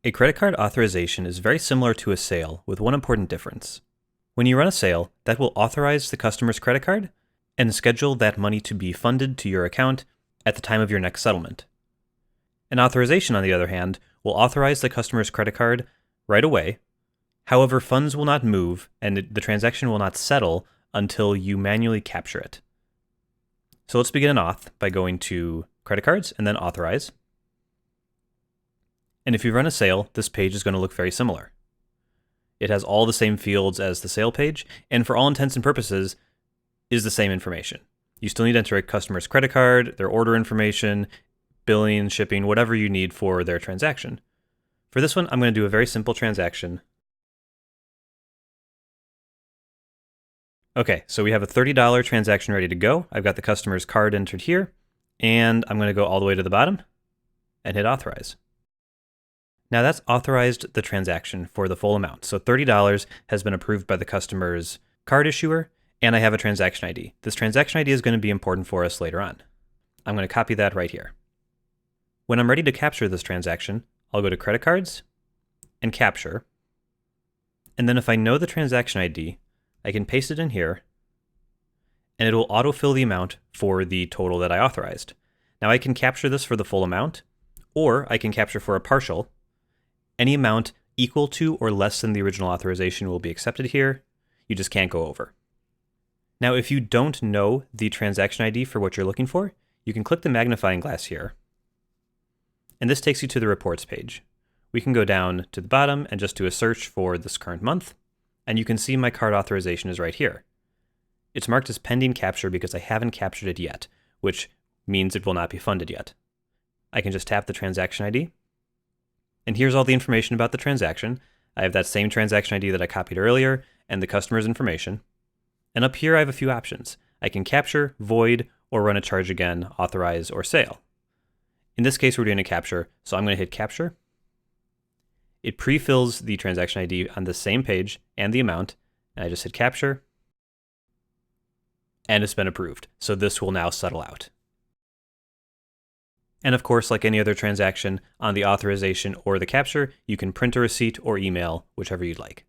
A credit card authorization is very similar to a sale with one important difference. When you run a sale, that will authorize the customer's credit card and schedule that money to be funded to your account at the time of your next settlement. An authorization, on the other hand, will authorize the customer's credit card right away. However, funds will not move and the transaction will not settle until you manually capture it. So let's begin an auth by going to Credit Cards and then Authorize. And if you run a sale, this page is going to look very similar. It has all the same fields as the sale page, and for all intents and purposes, is the same information. You still need to enter a customer's credit card, their order information, billing, shipping, whatever you need for their transaction. For this one, I'm going to do a very simple transaction. Okay, so we have a $30 transaction ready to go. I've got the customer's card entered here, and I'm going to go all the way to the bottom and hit Authorize. Now that's authorized the transaction for the full amount. So $30 has been approved by the customer's card issuer, and I have a transaction ID. This transaction ID is going to be important for us later on. I'm going to copy that right here. When I'm ready to capture this transaction, I'll go to Credit Cards and Capture. And then if I know the transaction ID, I can paste it in here, and it will autofill the amount for the total that I authorized. Now I can capture this for the full amount, or I can capture for a partial. Any amount equal to or less than the original authorization will be accepted here. You just can't go over. Now, if you don't know the transaction ID for what you're looking for, you can click the magnifying glass here, and this takes you to the reports page. We can go down to the bottom and just do a search for this current month, and you can see my card authorization is right here. It's marked as pending capture because I haven't captured it yet, which means it will not be funded yet. I can just tap the transaction ID, and here's all the information about the transaction. I have that same transaction ID that I copied earlier and the customer's information. And up here I have a few options. I can capture, void, or run a charge again, authorize, or sale. In this case, we're doing a capture, so I'm going to hit capture. It pre-fills the transaction ID on the same page and the amount, and I just hit capture, and it's been approved. So this will now settle out. And of course, like any other transaction, on the authorization or the capture, you can print a receipt or email, whichever you'd like.